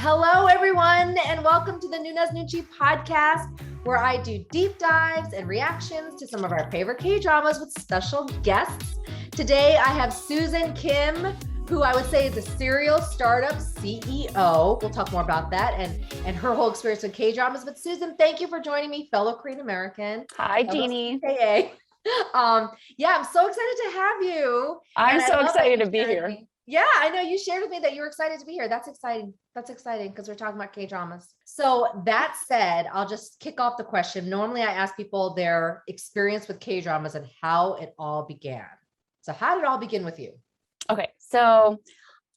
Hello, everyone, and welcome to the Noonchi podcast, where I do deep dives and reactions to some of our favorite K-dramas with special guests. Today, I have Susan Kim, who I would say is a serial startup CEO. We'll talk more about that and her whole experience with K-dramas. But Susan, thank you for joining me, fellow Korean American. Hi, Jeannie. Yeah, I'm so excited to have you. I'm so excited to be here. Yeah, I know you shared with me that you were excited to be here. That's exciting. That's exciting because we're talking about K-dramas. So that said, I'll just kick off the question. Normally I ask people their experience with K-dramas and how it all began. So how did it all begin with you? Okay, so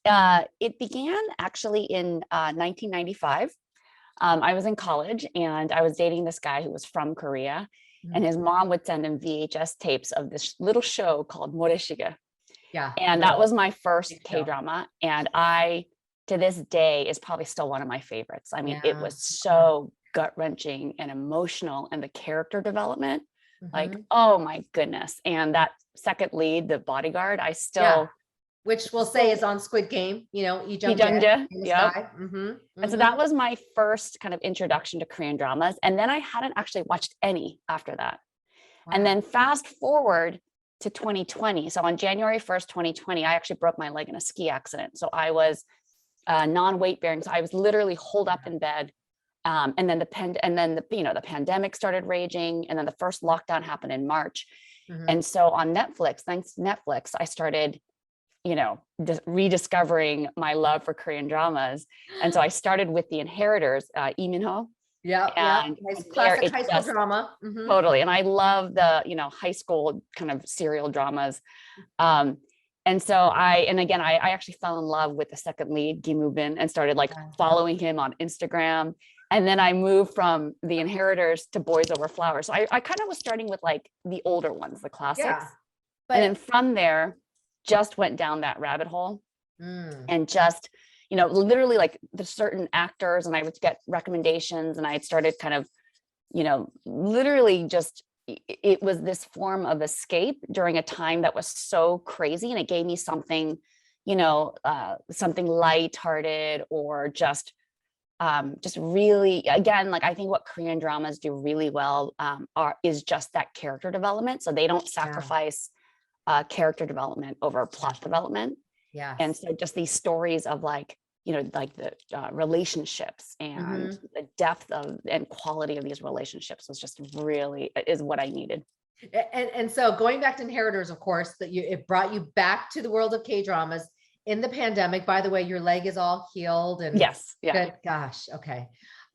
it began actually in 1995. I was in college and I was dating this guy who was from Korea, and his mom would send him VHS tapes of this little show called Moreshiga. Yeah. And that was my first K-drama. And to this day, is probably still one of my favorites. I mean, it was so gut-wrenching and emotional, and the character development, like, oh my goodness. And that second lead, the bodyguard, I still... Which we'll say is on Squid Game, you know, Lee Jung-jae. Yeah. And so that was my first kind of introduction to Korean dramas. And then I hadn't actually watched any after that. Wow. And then fast forward to 2020. So on January 1st, 2020, I actually broke my leg in a ski accident. So I was non-weight bearing. So I was literally holed up in bed. And then the pandemic started raging. And then the first lockdown happened in March. And so on Netflix, thanks to Netflix, I started, rediscovering my love for Korean dramas. And so I started with The Inheritors, Lee Min-ho. Nice classic high school drama. Totally. And I love the, high school kind of serial dramas. And so I actually fell in love with the second lead, Kim Woo-bin, and started following him on Instagram. And then I moved from The Inheritors to Boys Over Flowers. So I kind of was starting with the older ones, the classics. Yeah. And then from there, just went down that rabbit hole and just, literally the certain actors, and I would get recommendations, and I had started kind of, literally just, it was this form of escape during a time that was so crazy, and it gave me something, something lighthearted, or just really, again, I think what Korean dramas do really well is just that character development. So they don't sacrifice character development over plot development. Yeah. And so just these stories of the relationships and the depth of and quality of these relationships was just really is what I needed. And so going back to Inheritors, of course, it brought you back to the world of K-dramas in the pandemic. By the way, your leg is all healed and yes. Yeah. Good. Gosh. Okay.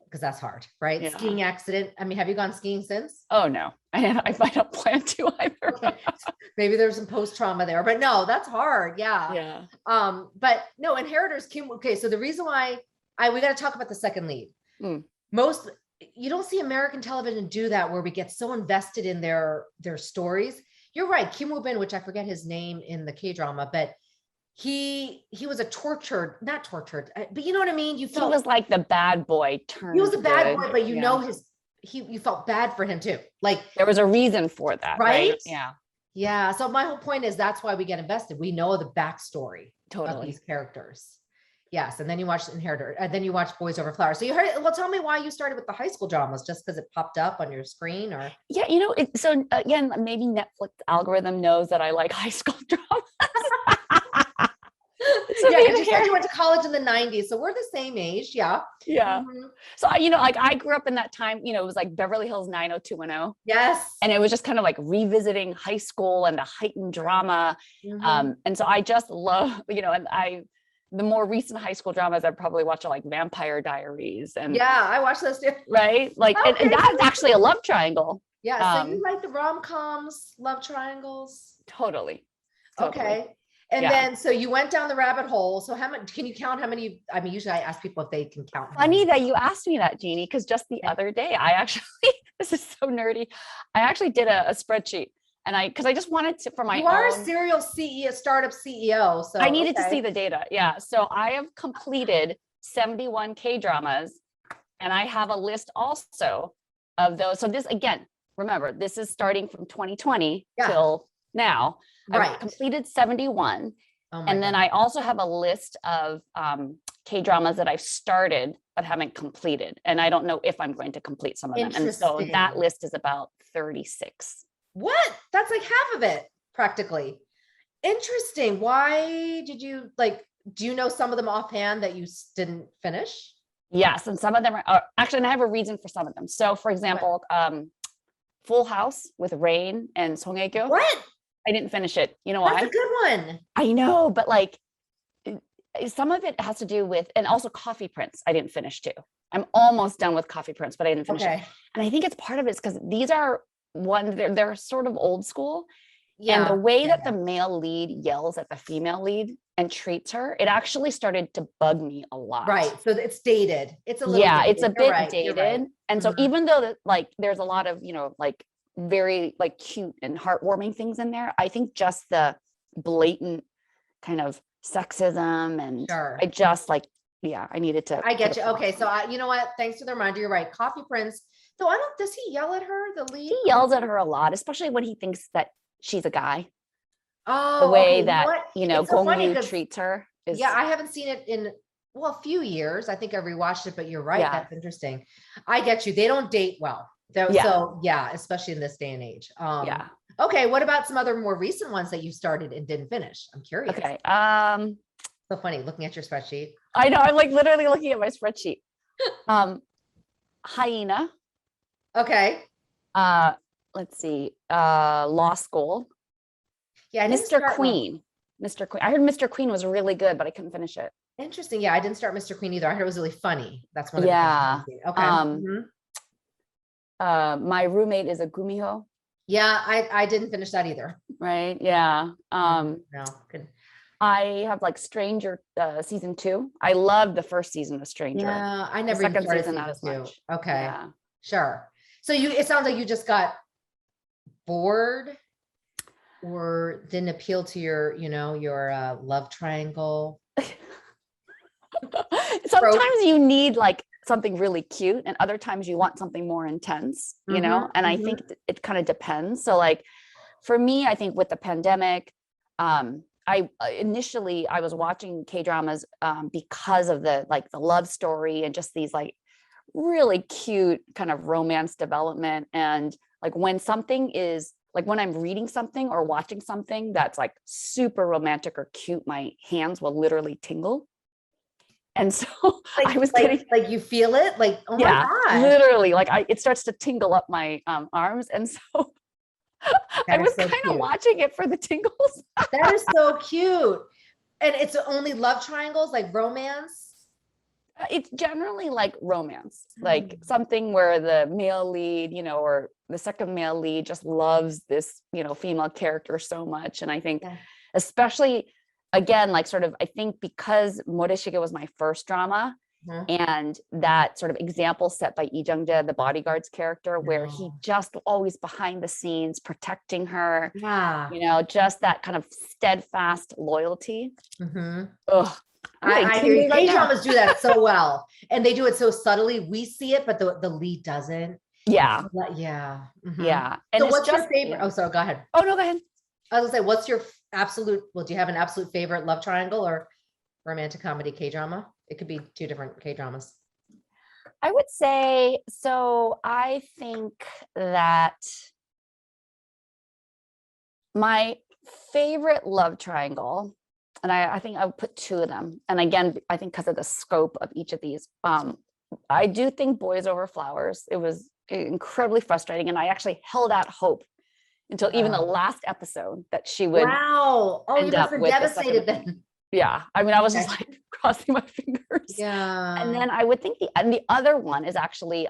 Because that's hard, right? Yeah. Skiing accident. I mean, have you gone skiing since? Oh no, I might not plan to either. Okay. Maybe there's some post-trauma there, but no, that's hard. Yeah. Yeah. But no, Inheritors, Kim. Okay. So the reason why we got to talk about the second lead. You don't see American television do that, where we get so invested in their stories. You're right. Kim Woo-bin, which I forget his name in the K-drama, but he was not tortured, but you know what I mean? He was like the bad boy turned. He was a bad boy, but you felt bad for him too. There was a reason for that. Right? Yeah. Yeah. So my whole point is that's why we get invested. We know the backstory of these characters. Yes. And then you watch Inheritor, and then you watch Boys Over Flowers. So you heard it. Well, tell me why you started with the high school dramas, just because it popped up on your screen, or? Yeah. So again, maybe Netflix algorithm knows that I like high school dramas. So yeah, you said you went to college in the 90s, so we're the same age. Yeah. So I grew up in that time. It was like Beverly Hills 90210. Yes. And it was just kind of revisiting high school and the heightened drama. And so I just love, the more recent high school dramas I probably watch are Vampire Diaries, and I watch those too. Right, and that's actually a love triangle. Yeah. So you like the rom-coms, love triangles? Totally. Okay. And then, so you went down the rabbit hole. So how much, can you count how many? I mean, usually I ask people if they can count. Funny that you asked me that, Jeannie, because just the other day, I actually, this is so nerdy. I actually did a spreadsheet, and because I just wanted to, for my own. You are a serial CEO, startup CEO. So I needed to see the data. Yeah. So I have completed 71 K-dramas, and I have a list also of those. So this, again, remember, this is starting from 2020 till now. I've completed 71. Oh my And then God. I also have a list of K-dramas that I've started but haven't completed. And I don't know if I'm going to complete some of them. And so that Interesting. list is about 36. What? That's like half of it, practically. Interesting. Why did you like, do you know some of them offhand that you didn't finish? Yes. And some of them are actually, and I have a reason for some of them. So for example, Full House with Rain and Song Hye-kyo. What? I didn't finish it. You know That's why? a good one. I know, but like some of it has to do with, and also Coffee Prince, I didn't finish too. I'm almost done with Coffee Prince, but I didn't finish it. And I think it's part of it because these are they're sort of old school. And the way that the male lead yells at the female lead and treats her, it actually started to bug me a lot. Right. So it's dated. It's a little dated. It's a bit dated. And so even though like there's a lot of, like very like cute and heartwarming things in there, I think just the blatant kind of sexism and I just like, I needed to. I get you. Okay. So you know what? Thanks for the reminder. You're right. Coffee Prince, though does he yell at her, the lead? He yells at her a lot, especially when he thinks that she's a guy. Oh, the way okay. that, so Gongwoo treats her. I haven't seen it in, a few years. I think I rewatched it, but you're right. That's interesting. I get you. They don't date well. So especially in this day and age. Okay. What about some other more recent ones that you started and didn't finish? I'm curious. Okay. So funny looking at your spreadsheet. I know. I'm like literally looking at my spreadsheet. Hyena. Okay. Let's see. Law School. Yeah. Mr. Queen. Mr. Queen. I heard Mr. Queen was really good, but I couldn't finish it. Interesting. Yeah. I didn't start Mr. Queen either. I heard it was really funny. That's one of the okay. My Roommate is a Gumiho. Yeah. I didn't finish that either. Right. Yeah. No, good. I have like Stranger season 2. I love the first season of Stranger. Yeah, I never even started season not as much. Okay, sure. So it sounds like you just got bored or didn't appeal to your, your love triangle. Sometimes you need like something really cute and other times you want something more intense, and I think it kind of depends. So like for me, I think with the pandemic, I was watching K-dramas because of the love story and just these like really cute kind of romance development. And like when something is like when I'm reading something or watching something that's like super romantic or cute, my hands will literally tingle. And so I was getting like you feel it like, oh my gosh. Literally like it starts to tingle up my arms. And so I was kind of watching it for the tingles. That is so cute. And it's only love triangles, like romance? It's generally like romance, like something where the male lead, or the second male lead just loves this, female character so much. And I think especially, again, like sort of, I think because Moreshige was my first drama, and that sort of example set by Lee Jung-jae, the bodyguard's character, where he just always behind the scenes protecting her, just that kind of steadfast loyalty. I hear you. K-dramas do that so well, and they do it so subtly. We see it, but the lead doesn't. Yeah. And so what's your favorite? Oh, sorry, go ahead. Oh no, go ahead. I was gonna say, what's your absolute? Well, do you have an absolute favorite love triangle or romantic comedy K-drama? It could be two different K-dramas. I would say, so I think that my favorite love triangle, and I think I would put 2 of them. And again, I think because of the scope of each of these, I do think Boys Over Flowers. It was incredibly frustrating. And I actually held out hope until even the last episode that she would. Wow. Oh, you must have been devastated then. Yeah. I mean, I was just like crossing my fingers. Yeah. And then I would think the other one is actually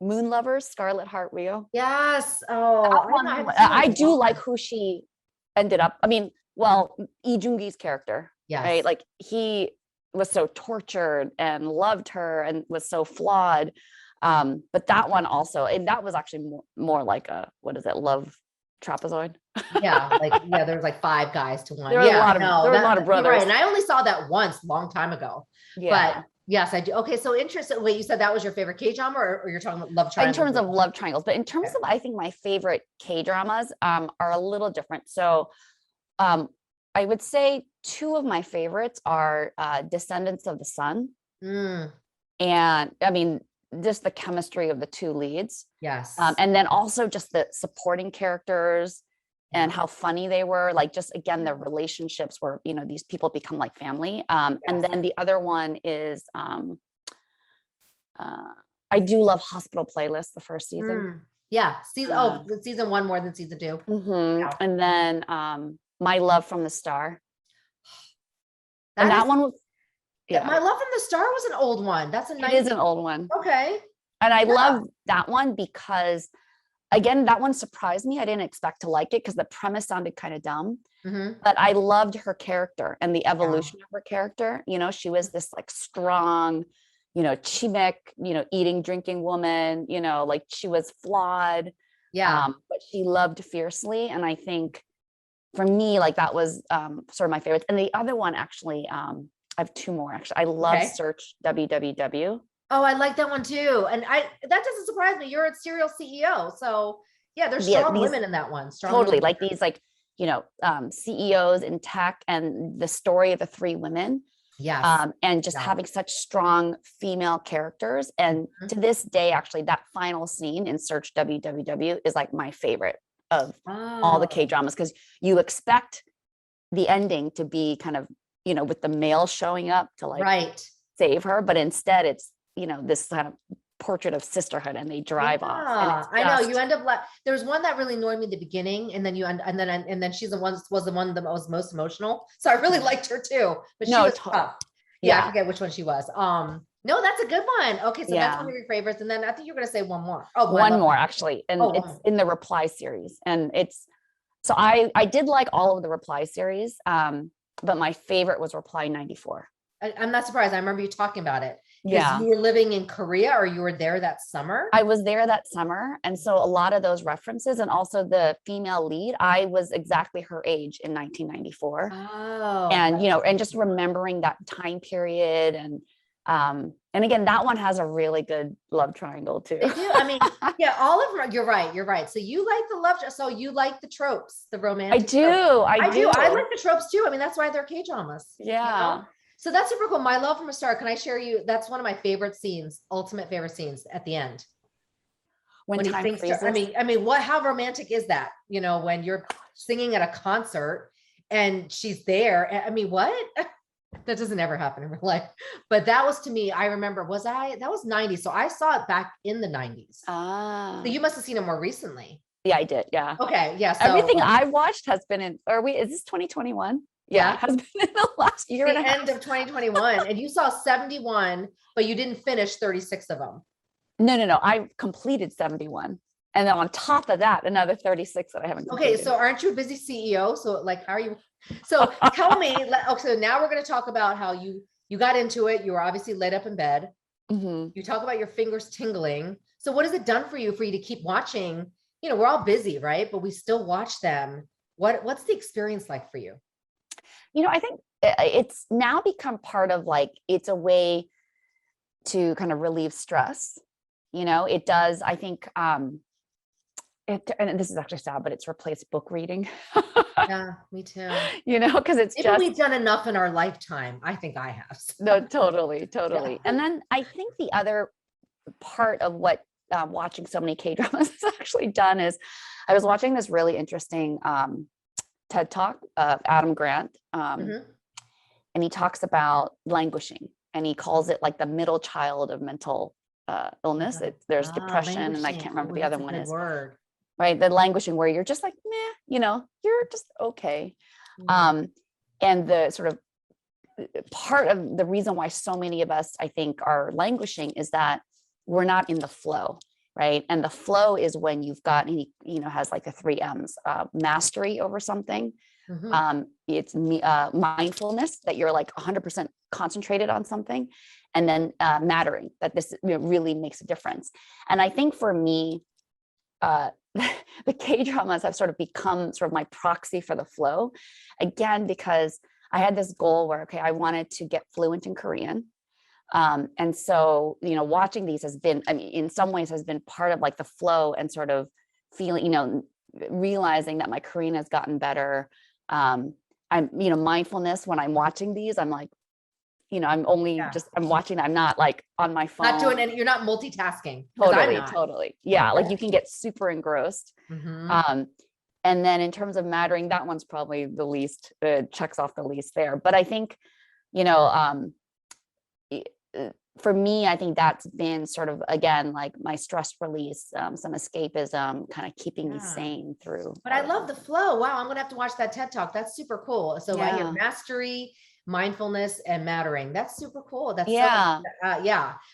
Moon Lovers, Scarlet Heart Rio. Yes. Oh, I do like who she ended up. I mean, well, Lee Jung-gi's character, right? Like he was so tortured and loved her and was so flawed. But that one also, and that was actually more like a, what is it? Love trapezoid. There's like 5 guys to one. There were a lot of brothers. Right. And I only saw that once, long time ago. But yes, I do. Okay, so interesting. Wait, you said that was your favorite K-drama, or you're talking about love triangles? In terms of love triangles, but in terms of, I think my favorite K-dramas are a little different. So I would say two of my favorites are Descendants of the Sun. Mm, And I mean, just the chemistry of the two leads. yes. And then also just the supporting characters and Yeah. how funny they were, like just again, the relationships where, you know, these people become like family. And Yes. then the other one is I do love Hospital Playlist, the first season. Mm, yeah. Season 1 more than season 2. Yeah. And then My Love from the Star. And That that is, one was, My Love from the Star was an old one. That's a it nice. is an old one. Okay. And I love that one because, again, that one surprised me. I didn't expect to like it because the premise sounded kind of dumb, but I loved her character and the evolution of her character. You know, she was this like strong, you know, chimek, you know, eating, drinking woman, you know, like she was flawed, but she loved fiercely. And I think for me, like that was sort of my favorites. And the other one, actually, I have two more, actually. I love Search WWW. Oh, I like that one too. And that doesn't surprise me. You're a serial CEO. So yeah, there's strong women in that one. Totally. Like these, like, you know, CEOs in tech, and the story of the three women. Yes. And just having such strong female characters. And to this day, actually, that final scene in Search WWW is like my favorite of all the K-dramas, because you expect the ending to be kind of, you know, with the male showing up to like save her, but instead it's, you know, this kind of portrait of sisterhood, and they drive off. And I know you end up there was one that really annoyed me at the beginning, and then she's the one that was most emotional. So I really liked her too, but she was tough. Yeah, I forget which one she was. No, that's a good one. Okay, so that's one of your favorites, and then I think you're gonna say one more. Oh, one more actually, and it's in the Reply series, and it's so I did like all of the Reply series, but my favorite was Reply 94. I'm not surprised. I remember you talking about it. Yeah. You were living in Korea, or you were there that summer? I was there that summer. And so a lot of those references, and also the female lead, I was exactly her age in 1994. Oh. And, you know, and just remembering that time period. And again, that one has a really good love triangle too. They do. I mean, yeah, all of them. You're right. You're right. So you like the love. So you like the tropes, the romantic. I do. I do. I like the tropes too. I mean, that's why they're K-dramas. Yeah. You know? So that's super cool. My Love from a Star. Can I share you? That's one of my favorite scenes, ultimate favorite scenes at the end. When time freezes. I mean, how romantic is that? You know, when you're singing at a concert and she's there. I mean, what? That doesn't ever happen in real life. But that was, to me, I remember, that was 90s. So I saw it back in the 90s. So you must have seen it more recently. Yeah, I did. Yeah. Okay. Yeah. So everything I've watched has been in, is this 2021? Yeah, has been in the last year and a half. End of 2021. And you saw 71, but you didn't finish 36 of them. No. I completed 71. And then on top of that, another 36 that I haven't completed. Okay, so aren't you a busy CEO? So like, how are you? So tell me, so now we're going to talk about how you got into it. You were obviously laid up in bed. You talk about your fingers tingling. So what has it done for you to keep watching? You know, we're all busy, right? But we still watch them. What's the experience like for you? You know, I think it's now become part of, like, it's a way to kind of relieve stress. You know, it does. I think, and this is actually sad, but it's replaced book reading. Yeah, me too. You know, because it's maybe we've done enough in our lifetime. I think I have. No, totally. Yeah. And then I think the other part of what watching so many K-dramas has actually done is, I was watching this really interesting TED Talk of Adam Grant. And he talks about languishing, and he calls it like the middle child of mental illness. There's depression, and I can't remember the other one is. Right. The languishing, where you're just like, meh, you know, you're just okay. And the sort of part of the reason why so many of us, I think, are languishing is that we're not in the flow. Right. And the flow is when you've got, you know, has like the 3 M's, mastery over something. It's mindfulness, that you're like 100% concentrated on something, and then mattering, that this really makes a difference. And I think for me, the K-dramas have sort of become sort of my proxy for the flow, again, because I had this goal where, okay, I wanted to get fluent in Korean. And so, you know, watching these has been, I mean, in some ways has been part of like the flow, and sort of feeling, you know, realizing that my Korean has gotten better. I'm, mindfulness when I'm watching these. I'm like, I'm only I'm watching. I'm not like on my phone. Not doing any, you're not multitasking. I'm not. Totally. Yeah. Like you can get super engrossed. And then in terms of mattering, that one's probably the least, checks off the least there. But I think, for me, I think that's been sort of, again, like my stress release, some escapism, kind of keeping me sane through. But I love the flow. Wow. I'm going to have to watch that TED Talk. That's super cool. So I hear mastery, mindfulness, and mattering. That's super cool. That's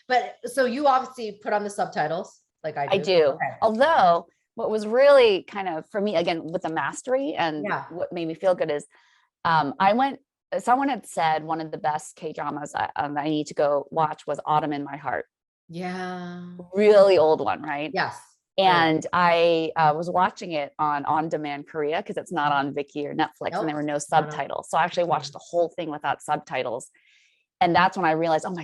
But so you obviously put on the subtitles like I do. I do. Okay. Although what was really kind of for me, again, with the mastery and what made me feel good is someone had said one of the best K-dramas I need to go watch was Autumn in My Heart. Yeah. Really old one, right? Yes. And I was watching it on demand Korea because it's not on Viki or Netflix and there were no subtitles. So I actually watched the whole thing without subtitles. And that's when I realized, oh,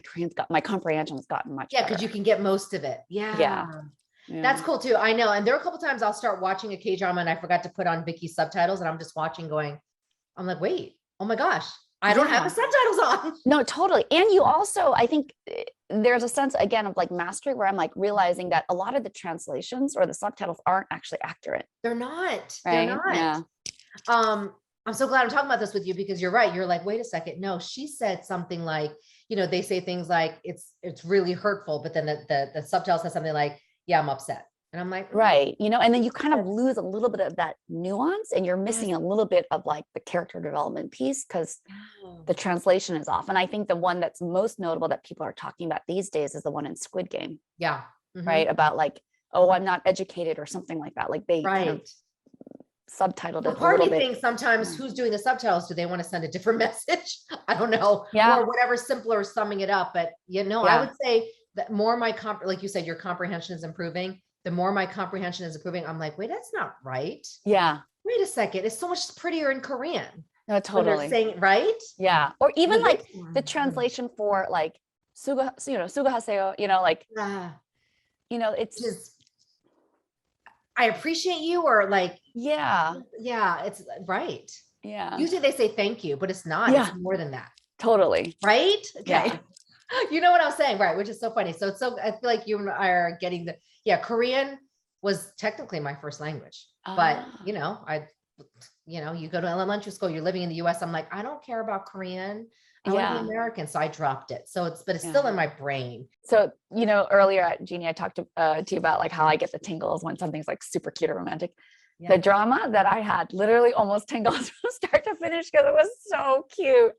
my comprehension's gotten much better. Because you can get most of it. Yeah. That's cool too. I know. And there are a couple times I'll start watching a K-drama and I forgot to put on Viki's subtitles and I'm just watching going, I'm like, wait, oh my gosh, I don't have the subtitles on. No, totally. And you also, I think there's a sense again of like mastery where I'm like realizing that a lot of the translations or the subtitles aren't actually accurate. They're not. Right? They're not. Yeah. I'm so glad I'm talking about this with you because you're right. You're like, wait a second. No, she said something like, they say things like it's really hurtful, but then the subtitle says something like, yeah, I'm upset. And I'm like, right. And then you kind of lose a little bit of that nuance and you're missing a little bit of like the character development piece because the translation is off. And I think the one that's most notable that people are talking about these days is the one in Squid Game. Yeah. Right. About like, oh, I'm not educated or something like that. Like they kind of subtitled it. Part of me thinks sometimes who's doing the subtitles, do they want to send a different message? I don't know. Or whatever simpler summing it up. But I would say that more like you said, your comprehension is improving. The more my comprehension is improving, I'm like, wait, that's not right. Yeah. Wait a second. It's so much prettier in Korean. No, totally. Saying it right. Yeah. Or even like the translation for like suga haseo, like, it's just, I appreciate you or like, yeah, it's right. Yeah. Usually they say thank you, but it's not, it's more than that. Totally. Right. Okay. Yeah. You know what I'm saying? Right. Which is so funny. So I feel like you and I are getting Korean was technically my first language, but you go to elementary school, you're living in the US. I'm like, I don't care about Korean. I want to be American. So I dropped it. So it's still in my brain. So, earlier, Jeannie, I talked to you about like how I get the tingles when something's like super cute or romantic. Yeah. The drama that I had literally almost tingles from start to finish because it was so cute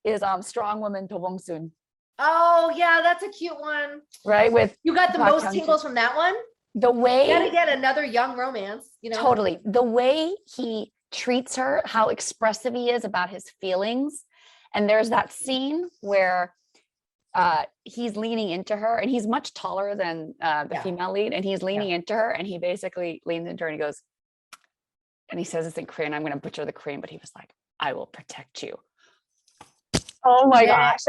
is Strong Woman To Bong Soon. Oh yeah, that's a cute one. Right? With you got the most tingles from that one? The way you gotta get another young romance, Totally. The way he treats her, how expressive he is about his feelings. And there's that scene where he's leaning into her and he's much taller than the female lead. And he's leaning into her and he basically leans into her and he goes, and he says this in Korean, I'm going to butcher the Korean, but he was like, I will protect you. Oh my gosh.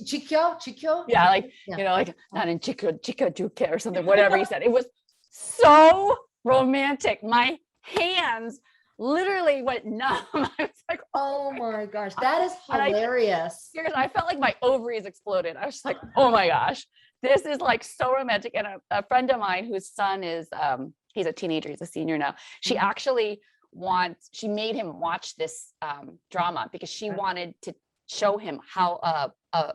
Chikyo. Yeah. Like, like not in chikyo juke or something, whatever he said. It was so romantic. My hands literally went numb. I was like, oh my gosh, that is hilarious. I felt like my ovaries exploded. I was just like, oh my gosh, this is like so romantic. And a friend of mine whose son is, he's a teenager, he's a senior now. She actually made him watch this drama because she wanted to show him how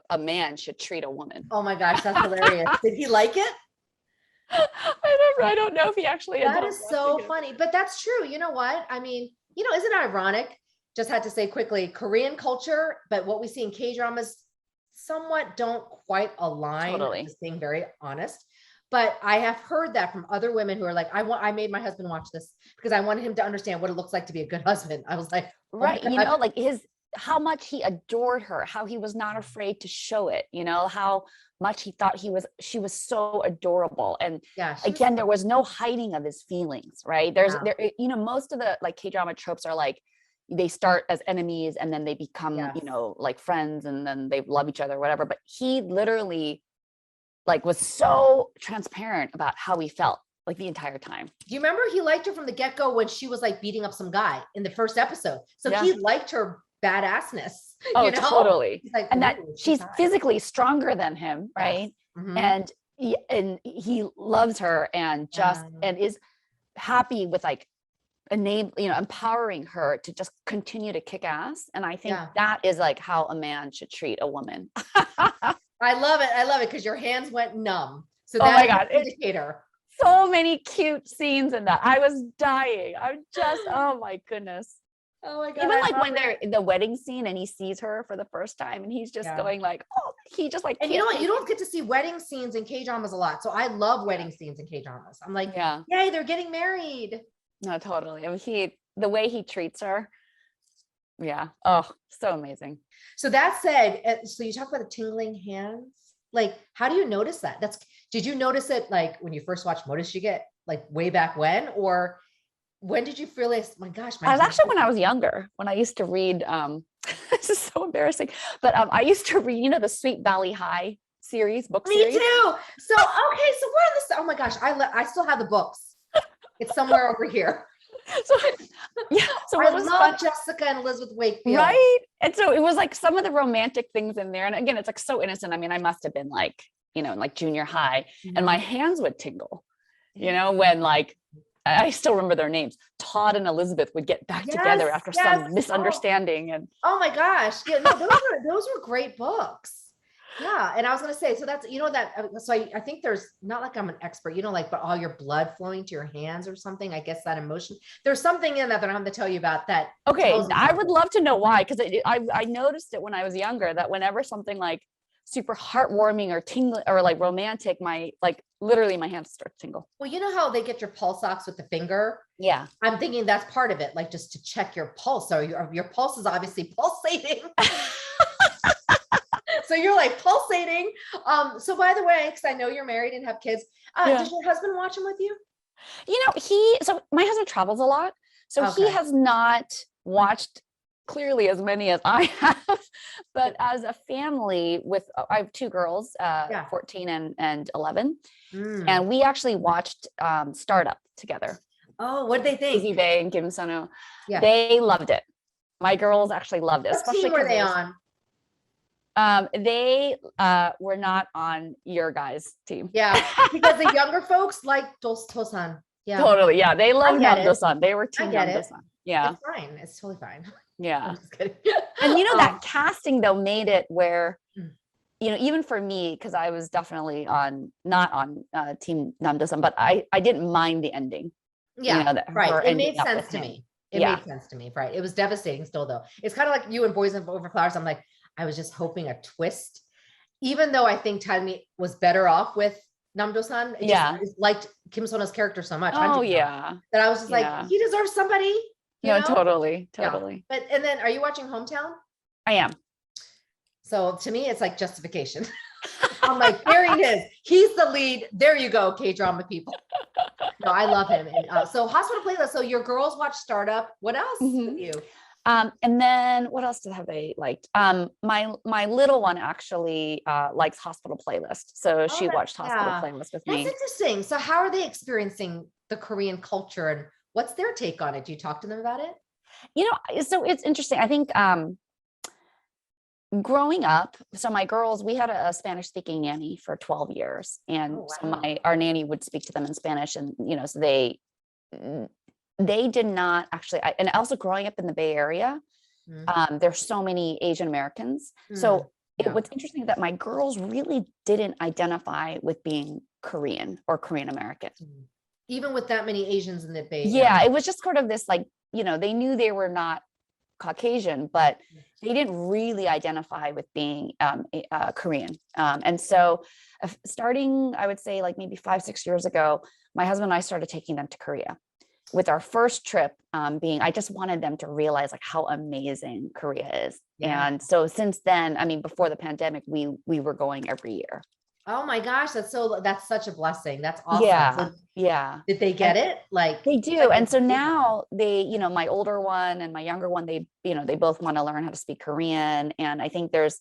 a man should treat a woman. Oh my gosh, that's hilarious. Did he like it? I don't know if he actually. That is so funny, but that's true. You know what? I mean, isn't it ironic? Just had to say quickly, Korean culture, but what we see in K-dramas somewhat don't quite align. Totally. Just being very honest. But I have heard that from other women who are like, I made my husband watch this because I wanted him to understand what it looks like to be a good husband. I was like, oh right. Like how much he adored her, how he was not afraid to show it, how much he thought she was so adorable. And again, there was no hiding of his feelings, right? Most of the like K-drama tropes are like, they start as enemies and then they become, like friends and then they love each other, whatever. But he literally like was so transparent about how he felt. like the entire time. Do you remember he liked her from the get-go when she was like beating up some guy in the first episode? So he liked her badassness. Oh, you know? totally. Like, and that she's physically stronger than him, right? Mm-hmm. And he loves her and just and is happy with like empowering her to just continue to kick ass. And I think that is like how a man should treat a woman. I love it because your hands went numb. So that's my God, indicator. So many cute scenes in that. I was dying. I'm just, oh my goodness. Oh my God. Even like when they're in the wedding scene and he sees her for the first time and he's just going like, oh, he just like. And you know what? You don't get to see wedding scenes in K-dramas a lot. So I love wedding scenes in K-dramas. I'm like, yay, they're getting married. No, totally. I mean, the way he treats her. Yeah. Oh, so amazing. So that said, so you talk about the tingling hands. Like, how do you notice that? Did you notice it like when you first watched Motor Shiget, like way back when, or when did you realize, my gosh, I was actually when I was younger, when I used to read, this is so embarrassing, but I used to read, the Sweet Valley High book series. Me too. So, okay. So we're in this, oh my gosh, I still have the books. It's somewhere over here. So what I love Jessica and Elizabeth Wakefield. Right. And so it was like some of the romantic things in there. And again, it's like so innocent. I mean, I must have been like, like junior high and my hands would tingle, when like, I still remember their names. Todd and Elizabeth would get back together after some misunderstanding. And oh my gosh. Yeah, no, those were great books. Yeah. And I was going to say, so that's, so I think there's not like I'm an expert, like, but all your blood flowing to your hands or something, I guess that emotion, there's something in that I don't have to tell you about that. Okay. I would love to know why. Cause I noticed it when I was younger, that whenever something like super heartwarming or tingly or like romantic, literally my hands start to tingle. Well, you know how they get your pulse ox with the finger? Yeah. I'm thinking that's part of it. Like just to check your pulse. So your pulse is obviously pulsating. So you're like pulsating. So by the way, because I know you're married and have kids, does your husband watch them with you? So my husband travels a lot. So he has not watched clearly as many as I have, but as a family I have two girls, 14 and 11. And we actually watched Startup together. Oh, what did they think? Izzy Bae and Kim Sonu. Yeah. They loved it. My girls actually loved it. What team were they on? They were not on your guys' team. Yeah, because the younger folks like Tosan. Yeah, totally. Yeah, they love Nam-do-san. They were team Nam-do-san. Yeah, it's fine. It's totally fine. Yeah, and that casting though made it where, even for me, because I was definitely not on team Nam-do-san, but I didn't mind the ending. Yeah, right. It made sense to me. It made sense to me. Right. It was devastating still though. It's kind of like you and Boys Over Flowers. I'm like, I was just hoping a twist, even though I think Tine was better off with Nam-do-san. Just liked Kim Sona's character so much. Oh yeah. That I was just like, he deserves somebody. No, totally. Yeah. And then are you watching Hometown? I am. So to me, it's like justification. I'm like, there he is. He's the lead. There you go, K-drama people. No, I love him. And, so Hospital Playlist. So your girls watch Startup. What else with you? And then what else have they liked? My little one actually likes Hospital Playlist. So she watched Hospital Playlist with me. That's interesting. So how are they experiencing the Korean culture and what's their take on it? Do you talk to them about it? So it's interesting. I think growing up, so my girls, we had a Spanish speaking nanny for 12 years. And so our nanny would speak to them in Spanish and, so they did not actually, and also growing up in the Bay Area, there's so many Asian Americans. So it was interesting that my girls really didn't identify with being Korean or Korean American. Even with that many Asians in the Bay Area. Yeah, it was just sort of this they knew they were not Caucasian, but they didn't really identify with being Korean. And so starting, I would say maybe 5-6 years ago, my husband and I started taking them to Korea. With our first trip I just wanted them to realize how amazing Korea is. Yeah. And so since then, before the pandemic, we were going every year. Oh my gosh, that's such a blessing. That's awesome. Yeah. So yeah. Did they get it? They do. And so now they, my older one and my younger one, they both want to learn how to speak Korean. And I think there's,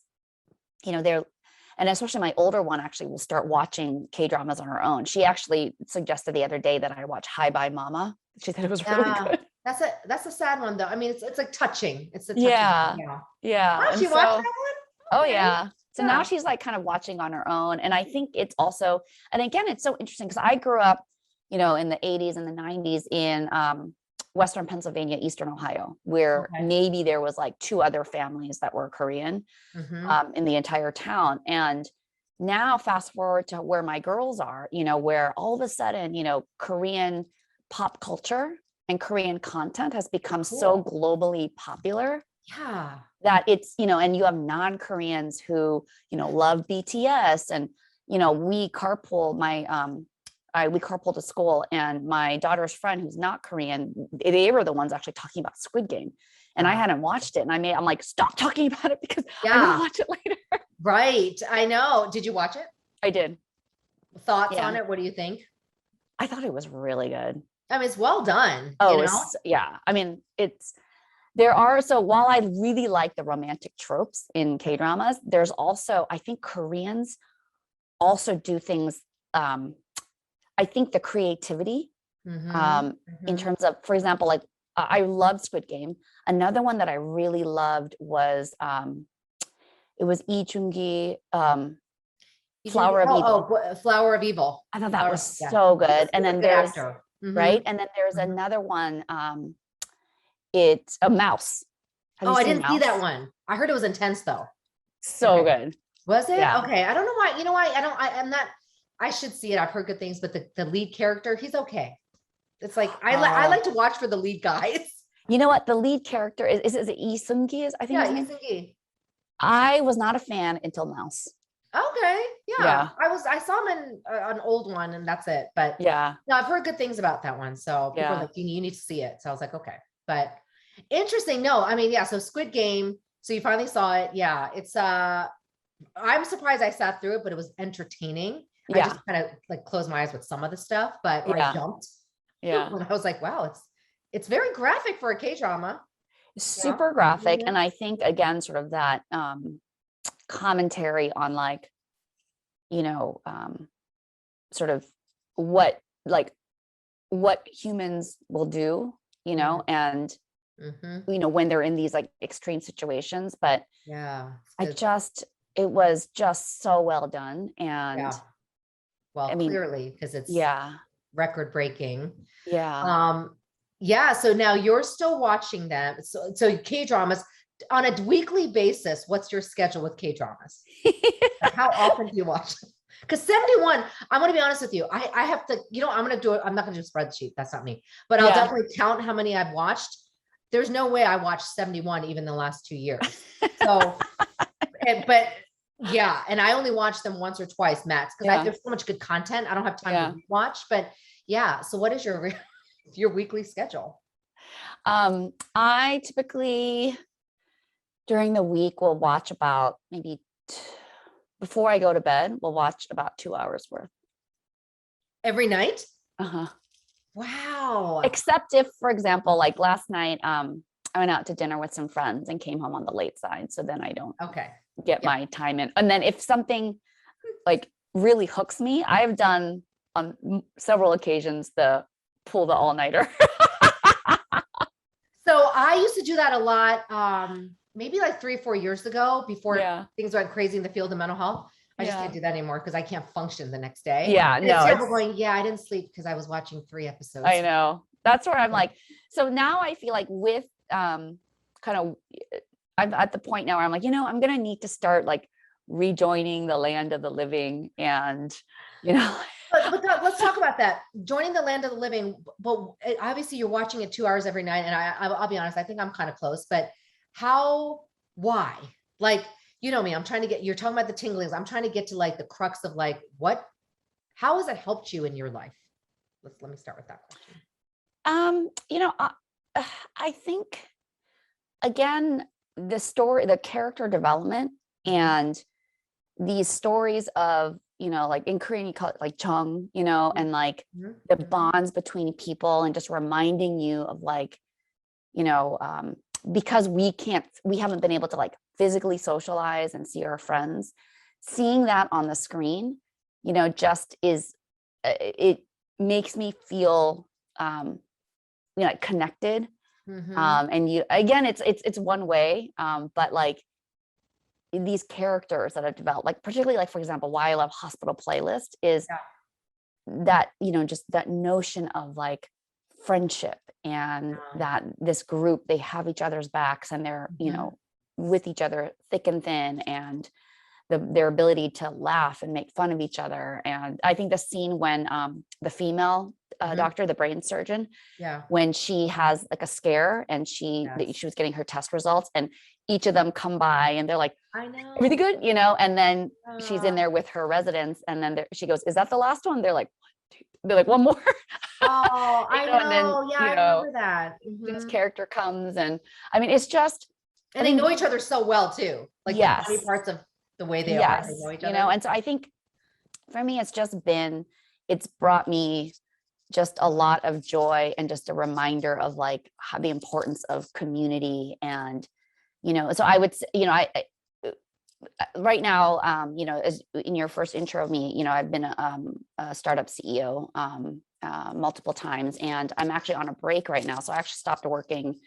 And especially my older one actually will start watching K-dramas on her own. She actually suggested the other day that I watch Hi Bye Mama. She said it was really good. That's a sad one though. I mean, it's like touching. It's a touching. Yeah. Yeah. Yeah. Oh, And she watched so, that one? oh Okay. yeah. So now Yeah. she's like kind of watching on her own. And I think it's also, and again, it's so interesting because I grew up, you know, in the 80s and the 90s in Western Pennsylvania, Eastern Ohio, where Okay. maybe there was like 2 other families that were Korean in the entire town. And now fast forward to where my girls are, you know, where all of a sudden, you know, Korean pop culture and Korean content has become so globally popular. Yeah. That it's, you know, and you have non-Koreans who, you know, love BTS. And, you know, we carpool we carpool to school, and my daughter's friend who's not Korean, they were the ones actually talking about Squid Game. And I hadn't watched it. And I'm like, stop talking about it because I'm gonna watch it later. Right. I know. Did you watch it? I did. Thoughts on it? What do you think? I thought it was really good. I mean, it's well done. Oh, you know? yeah. I mean, so while I really like the romantic tropes in K-dramas, there's also, I think Koreans also do things, I think the creativity in terms of, for example, like I love Squid Game. Another one that I really loved was, it was Lee Joon-gi, Flower of Evil. Flower of Evil. I thought that was so good. And then there's, right? And then there's Mhm. another one, it's a Mouse. Have you I seen didn't see that Mouse? one. I heard it was intense though. So good. Was it? Yeah. Okay. I don't know why. You know why? I'm not, I should see it. I've heard good things, but the lead character, he's okay. It's like, I like to watch for the lead guys. You know what? The lead character is it Lee Seung-gi? I think his name. Lee. I was not a fan until Mouse. Okay. Yeah. I saw him in an old one and that's it. But yeah, no, I've heard good things about that one. So people are like, you need to see it. So I was like, okay, but interesting. No, I mean, yeah. So Squid Game. So you finally saw it. Yeah. It's, I'm surprised I sat through it, but it was entertaining. I just kind of like closed my eyes with some of the stuff, but I jumped. Yeah. And I was like, wow, it's very graphic for a K-drama. Super graphic. And I think again, sort of that commentary on like, you know, sort of what humans will do, you know, and you know, when they're in these like extreme situations. But it was just so well done. And well, I mean, clearly, because it's record breaking. So now you're still watching them. So K-dramas on a weekly basis, what's your schedule with K-dramas? How often do you watch them? Because 71, I'm going to be honest with you. I have to, you know, I'm going to do it. I'm not going to do a spreadsheet. That's not me, but I'll definitely count how many I've watched. There's no way I watched 71 even the last 2 years. So, but yeah. And I only watch them once or twice max because there's so much good content. I don't have time to watch, but yeah. So what is your weekly schedule? I typically during the week will watch about maybe before I go to bed, we'll watch about 2 hours worth. Every night? Wow. Except if, for example, like last night, I went out to dinner with some friends and came home on the late side. So then I don't get my time in. And then if something like really hooks me, I've done on several occasions the pull the all-nighter. So I used to do that a lot. Maybe like 3 or 4 years ago before things went crazy in the field of mental health. I just can't do that anymore because I can't function the next day. Yeah, and it's going, I didn't sleep because I was watching 3 episodes. I know. That's where I'm like, so now I feel like with I'm at the point now where I'm like, you know, I'm going to need to start like rejoining the land of the living and, you know. But let's talk about that. Joining the land of the living. But obviously you're watching it 2 hours every night. And I'll be honest, I think I'm kind of close, but why? Like, you know me, you're talking about the tinglings. I'm trying to get to like the crux of like, how has it helped you in your life? Let me start with that question. You know, I think again, the character development and these stories of, you know, like in Korean, you call it like chung, you know, and like the bonds between people and just reminding you of like, you know, because we haven't been able to like physically socialize and see our friends. seeing that on the screen, you know, just is, it makes me feel, you know, like connected. And you, again, it's one way, but like these characters that I've developed, like particularly like, for example, why I love Hospital Playlist is that, you know, just that notion of like friendship and that this group, they have each other's backs and they're, you know, with each other thick and thin, and their ability to laugh and make fun of each other. And I think the scene when the female doctor, the brain surgeon, when she has like a scare and she was getting her test results, and each of them come by and they're like, I know, everything good, you know, and then she's in there with her residents, and then she goes, is that the last one? They're like, they're like, one more. Oh, I know. And then, I remember that. This character comes, and I mean, it's just, and they know each other so well too. Like the funny parts of the way they are, they know each other. You know, and so I think for me, it's brought me just a lot of joy and just a reminder of like how the importance of community. And, you know, so I would say, you know, I right now, you know, as in your first intro of me, you know, I've been a startup CEO multiple times, and I'm actually on a break right now. So I actually stopped working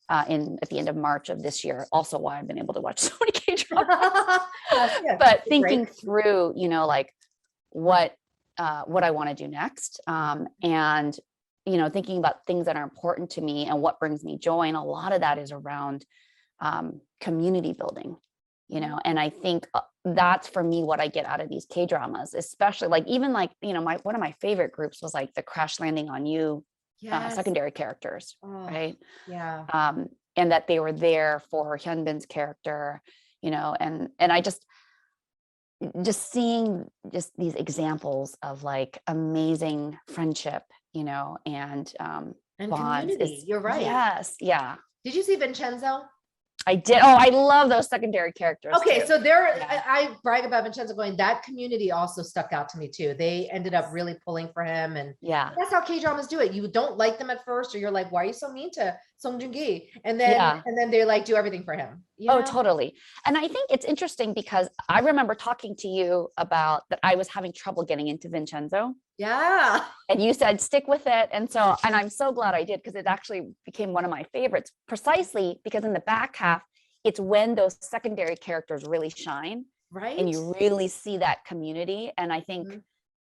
at the end of March of this year. Also why I've been able to watch so many K-dramas. But thinking through, you know, like what I want to do next, and, you know, thinking about things that are important to me and what brings me joy. And a lot of that is around community building, you know, and I think that's for me what I get out of these K-dramas, especially like, even like, you know, one of my favorite groups was like the Crash Landing on You secondary characters, right? And that they were there for Hyunbin's character, you know, and I just seeing just these examples of like amazing friendship, you know, and bonds. Community. You're right. Yes. Yeah. Did you see Vincenzo? I did. Oh, I love those secondary characters. Okay, so I brag about Vincenzo going, that community also stuck out to me too. They ended up really pulling for him, and that's how K-dramas do it. You don't like them at first, or you're like, why are you so mean to Song Joong-ki? And then they like do everything for him. You know? Totally. And I think it's interesting because I remember talking to you about that I was having trouble getting into Vincenzo. Yeah. And you said, stick with it. And I'm so glad I did, because it actually became one of my favorites, precisely because in the back half, it's when those secondary characters really shine. Right. And you really see that community. And I think,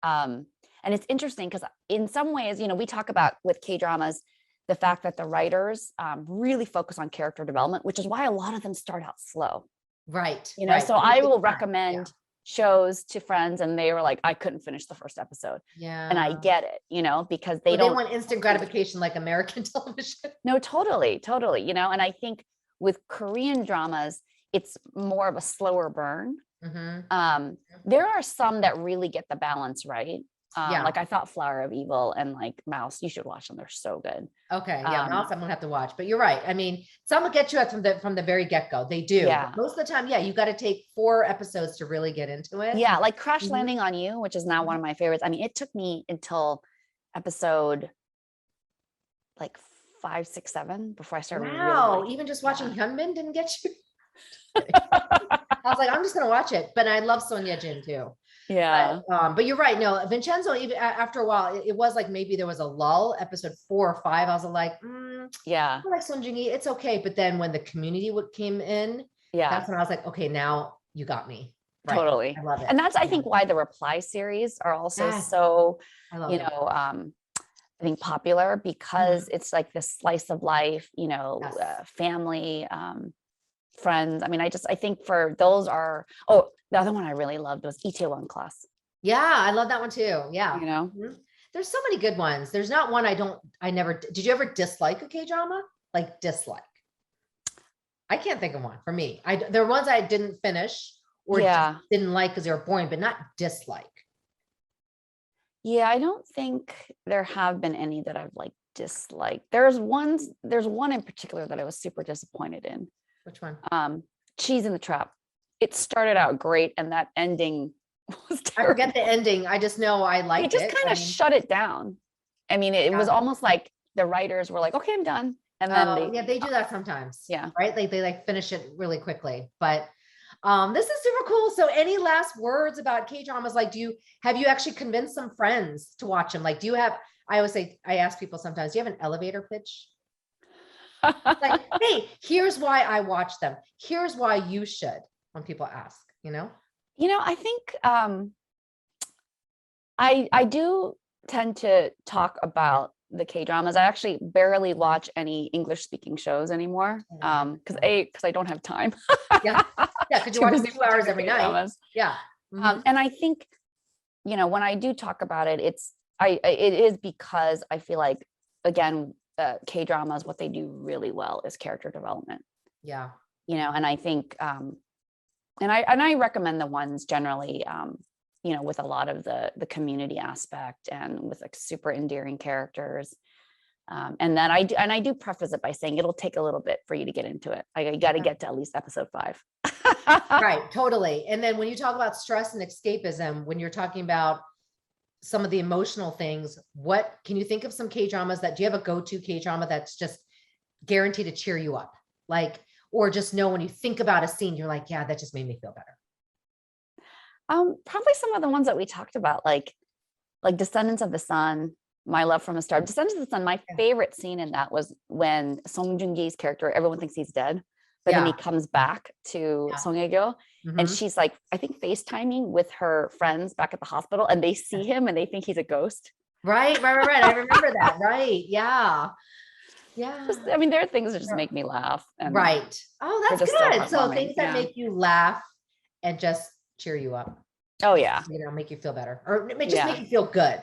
and it's interesting because in some ways, you know, we talk about with K-dramas, the fact that the writers really focus on character development, which is why a lot of them start out slow. Right. You know, so I will recommend shows to friends, and they were like, I couldn't finish the first episode. Yeah. And I get it, you know, because they want instant gratification like American television. No, totally. You know, and I think with Korean dramas, it's more of a slower burn. There are some that really get the balance right. Like I thought Flower of Evil and like Mouse, you should watch them. They're so good. Okay. Yeah. Mouse, I'm gonna have to watch, but you're right. I mean, some will get you from the very get-go. They do. Most of the time, you got to take 4 episodes to really get into it. Yeah. Like Crash Landing on You, which is now one of my favorites. I mean, it took me until episode like 5, 6, 7 before I started. Wow. Really even just watching Hyunbin didn't get you. I was like, I'm just gonna watch it, but I love Son Ye-jin too. Yeah. But you're right. No, Vincenzo, even after a while, it was like maybe there was a lull, episode 4 or 5. I was like, I like Song Joong-ki, it's okay. But then when the community came in, that's when I was like, okay, now you got me. Right. Totally. I love it. And that's, I think, why the Reply series are also so, you know, I think popular, because it's like this slice of life, you know, family, friends. I mean, I think for those are, the other one I really loved was Itaewon Class. Yeah, I love that one too. Yeah. You know, there's so many good ones. There's not one did you ever dislike a K-drama? Like dislike? I can't think of one for me. There are ones I didn't finish or just didn't like because they were boring, but not dislike. Yeah, I don't think there have been any that I've like disliked. There's one in particular that I was super disappointed in. Which one? Cheese in the Trap. It started out great, and that ending was terrible. I forget the ending. I just know I liked it. It just kind of shut it down. I mean, it was almost like the writers were like, okay, I'm done. And then they do that sometimes. Yeah. Right. Like they like finish it really quickly. But This is super cool. So any last words about K-dramas? Like, have you actually convinced some friends to watch them? Like, I always say, I ask people sometimes, do you have an elevator pitch? Like, hey, here's why I watch them. Here's why you should, when people ask, I think I do tend to talk about the K-dramas. I actually barely watch any English speaking shows anymore. Because I don't have time. Yeah. Because you watch 2 hours every night. Yeah. Mm-hmm. And I think, when I do talk about it, it is because I feel like, again, K-dramas, what they do really well is character development. Yeah. And I think, and I recommend the ones generally, with a lot of the community aspect and with like super endearing characters. And then I do preface it by saying it'll take a little bit for you to get into it. You got to get to at least episode 5. Right. Totally. And then when you talk about stress and escapism, when you're talking about some of the emotional things, what can you think of some K-dramas do you have a go-to K-drama that's just guaranteed to cheer you up? Like, or just know when you think about a scene, you're like, yeah, that just made me feel better. Probably some of the ones that we talked about, like Descendants of the Sun, My Love from the Star. Descendants of the Sun, my favorite scene in that was when Song Joong-ki's character, everyone thinks he's dead, but then he comes back to Song Hye-kyo, and she's like, I think FaceTiming with her friends back at the hospital, and they see him and they think he's a ghost. Right. I remember that. Right. Yeah. Yeah. There are things that just make me laugh. And right. Oh, that's good. So things that make you laugh and just cheer you up. Oh yeah. Make you feel better, or just make you feel good.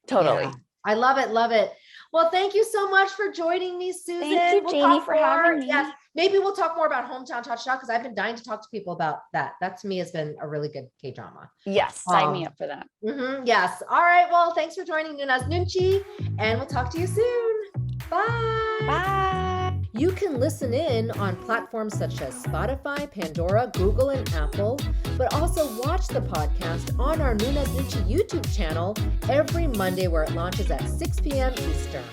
Totally. Yeah. I love it. Love it. Well, thank you so much for joining me, Susan. Thank you, Janie, for having me. Yes. Maybe we'll talk more about Hometown Cha-Cha because I've been dying to talk to people about that. That to me has been a really good K-drama. Yes. Sign me up for that. Yes. All right. Well, thanks for joining Noona's Noonchi, and we'll talk to you soon. Bye. Bye. You can listen in on platforms such as Spotify, Pandora, Google, and Apple, but also watch the podcast on our Noona's Noonchi YouTube channel every Monday, where it launches at 6 p.m. Eastern.